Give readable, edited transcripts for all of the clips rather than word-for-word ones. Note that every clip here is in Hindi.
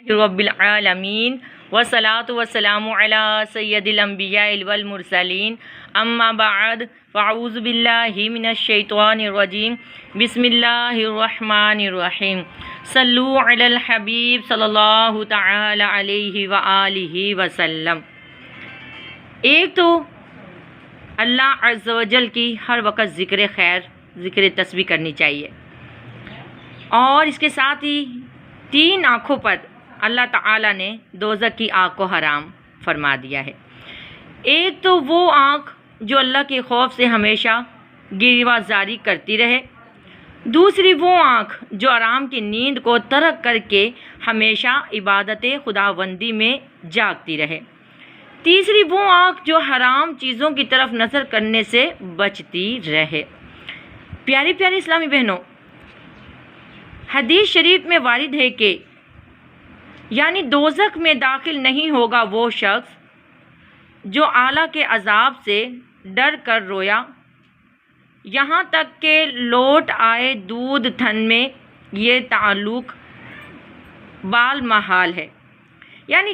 रब्बिल आलमीन वस्सलातु वस्सलामु अला सय्यदिल अंबिया वल मुरसलीन अम्मा बाद फ़अऊज़ु बिल्लाहि मिनश शैतानिर रजीम बिस्मिल्लाहिर रहमानिर रहीम सल्लु अलल हबीब सल्लल्लाहु तआला अलैहि व आलिहि वसल्लम। एक तो अल्लाह अज़्ज़ व जल की हर वक़्त ज़िक्र खैर ज़िक्र तस्बीह करनी चाहिए और इसके साथ ही 3 आँखों पर अल्लाह ताला ने दोज़ख की आग को हराम फरमा दिया है। एक तो वो आँख जो अल्लाह के खौफ से हमेशा गिरवाज़ारी करती रहे, दूसरी वो आँख जो आराम की नींद को तर्क करके हमेशा इबादत खुदावंदी में जागती रहे, तीसरी वो आँख जो हराम चीज़ों की तरफ नज़र करने से बचती रहे। प्यारी प्यारी इस्लामी बहनों, हदीस शरीफ में वारिद है कि यानी दोज़ख में दाखिल नहीं होगा वो शख्स जो आला के अज़ाब से डर कर रोया, यहाँ तक के लौट आए दूध थन में। ये ताल्लुक़ बाल महाल है, यानी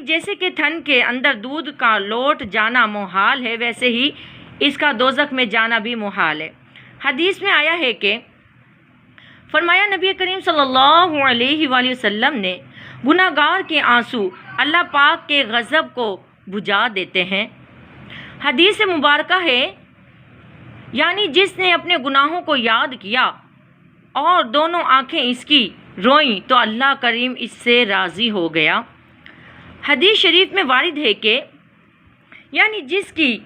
जैसे कि थन के अंदर दूध का लौट जाना मुहाल है, वैसे ही इसका दोज़ख में जाना भी मुहाल है। हदीस में आया है कि फरमाया नबी करीम सल्लल्लाहु अलैहि वसल्लम ने गुनाहगार के आंसू अल्लाह पाक के गज़ब को बुझा देते हैं। हदीस मुबारक है, यानी जिसने अपने गुनाहों को याद किया और दोनों आँखें इसकी रोईं तो अल्लाह करीम इससे राज़ी हो गया। हदीस शरीफ में वारिद है कि यानी जिसकी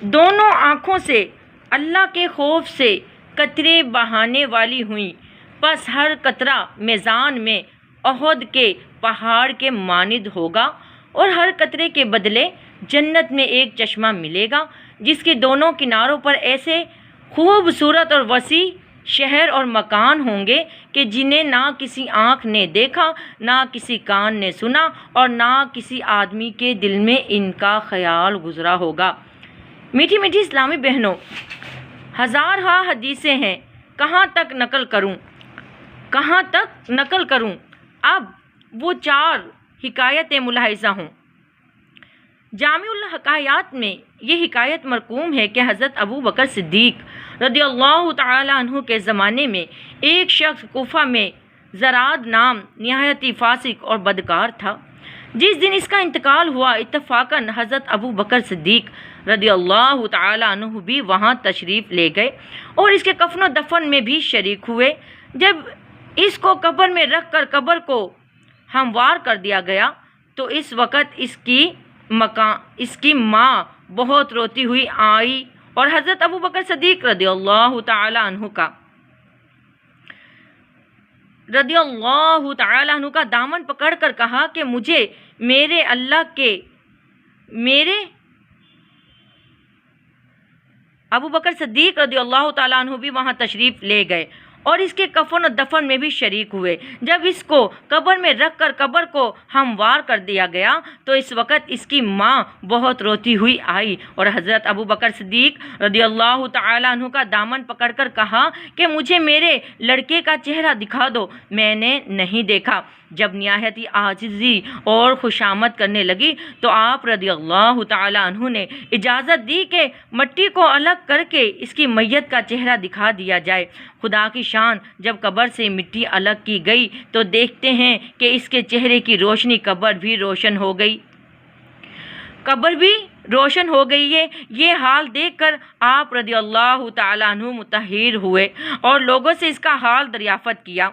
दोनों आँखों से अल्लाह के खौफ से कतरे बहाने वाली हुई, बस हर कतरा मीज़ान में अहद के पहाड़ के मानिद होगा और हर कतरे के बदले जन्नत में एक चश्मा मिलेगा जिसके दोनों किनारों पर ऐसे खूबसूरत और वसी शहर और मकान होंगे कि जिन्हें ना किसी आँख ने देखा, ना किसी कान ने सुना और ना किसी आदमी के दिल में इनका ख्याल गुज़रा होगा। मीठी मीठी इस्लामी बहनों, हज़ार हा हदीसें हैं, कहाँ तक नकल करूँ। अब वो 4 हिकायतें मुलाहिज़ा हों। जामिउल हकायात में ये हिकायत मरकूम है कि हज़रत अबू बकर सिद्दीक़ रदियल्लाहु ताला अन्हु के ज़माने में एक शख्स कुफा में ज़राद नाम निहायती फासिक और बदकार था। जिस दिन इसका इंतकाल हुआ, इत्तफ़ाक़न हज़रत अबू बकर सिद्दीक़ रदियल्लाहु ताला अन्हु भी वहाँ तशरीफ़ ले गए और इसके कफ़न और दफन में भी शरीक हुए। जब इसको कब्र में रख कर कब्र को हमवार कर दिया गया तो इस वक़्त इसकी माँ बहुत रोती हुई आई और हज़रत अबू बकर सिद्दीक़ रदियल्लाहु ताला अन्हु का दामन पकड़कर कहा कि मुझे अबू बकर सिद्दीक़ रदियल्लाहु ताला अन्हु भी वहाँ तशरीफ़ ले गए और इसके कफ़न और दफन में भी शरीक हुए। जब इसको कब्र में रख कर कब्र को हमवार कर दिया गया तो इस वक़्त इसकी माँ बहुत रोती हुई आई और हज़रत अबू बकर सिद्दीक़ रदियल्लाहु ताला अन्हु का दामन पकड़कर कहा कि मुझे मेरे लड़के का चेहरा दिखा दो। मैंने नहीं देखा। जब निहायती आजिज़ी और खुशामद करने लगी तो आप रदियल्लाहु ताला अन्हु ने इजाज़त दी कि मट्टी को अलग करके इसकी मैयत का चेहरा दिखा दिया जाए। खुदा की शान, जब कब्र से मिट्टी अलग की गई तो देखते हैं कि इसके चेहरे की रोशनी कब्र भी रोशन हो गई है। ये हाल देखकर आप रदियल्लाहु ताला अन्हु मुतहिर हुए और लोगों से इसका हाल दरियाफ़त किया।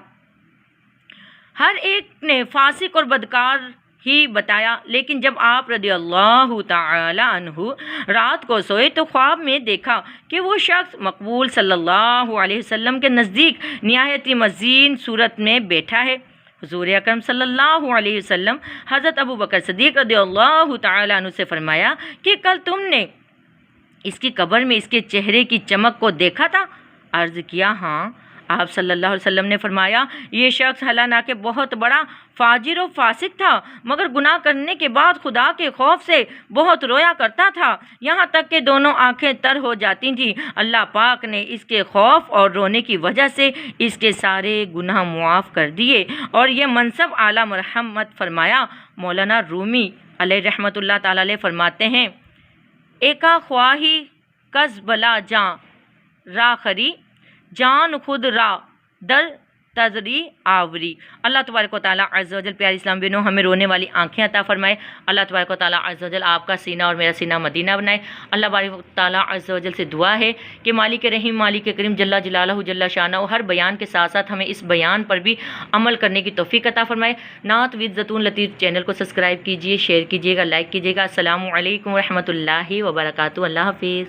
हर एक ने फासिक और बदकार ही बताया, लेकिन जब आप रदियल्लाहु ताला अन्हु रात को सोए तो ख्वाब में देखा कि वो शख्स मकबूल सल्लल्लाहु अलैहि वसल्लम के नज़दीक निहायती मज़ीन सूरत में बैठा है। हुज़ूर अकरम सल्लल्लाहु अलैहि वसल्लम हज़रत अबू बकर सिद्दीक़ रदियल्लाहु ताला अन्हु से फरमाया कि कल तुमने इसकी कब्र में इसके चेहरे की चमक को देखा था? अर्ज़ किया, हाँ। आप सल्लल्लाहु अलैहि वसल्लम ने फरमाया, ये शख्स हालांकि बहुत बड़ा फाजिर और फासिक था, मगर गुनाह करने के बाद खुदा के खौफ से बहुत रोया करता था, यहाँ तक कि दोनों आंखें तर हो जाती थीं। अल्लाह पाक ने इसके खौफ और रोने की वजह से इसके सारे गुनाह मुआफ़ कर दिए और ये मनसब आला मरहमत फरमाया। मौलाना रूमी अलैहि रहमतुल्लाह ताला अलैह फरमाते हैं, एका ख्वाही कस बला जां रा खरी जान खुद रा दर तजरी आवरी। अल्लाह तबारक व तआला अज़्ज़ व जल, प्यारी इस्लाम बिनो, हमें रोने वाली आंखें अता फरमाए। अल्लाह तबारक व तआला अज़्ज़ व जल आपका सीना और मेरा सीना मदीना बनाए। अल्लाह तबारक व तआला अज़्ज़ व जल से दुआ है कि मालिक रहीम मालिक करीम जल्ला जलालहु जल्ला शानहु हर बयान के साथ साथ हमें इस बयान पर भी अमल करने की तौफीक अता फरमाए। नात विद ज़ैतून लतीफ़ चैनल को सब्सक्राइब कीजिए, शेयर कीजिएगा, लाइक कीजिएगा। अस्सलामु अलैकुम व रहमतुल्लाहि व बरकातुहू। अल्लाह हाफ़िज़।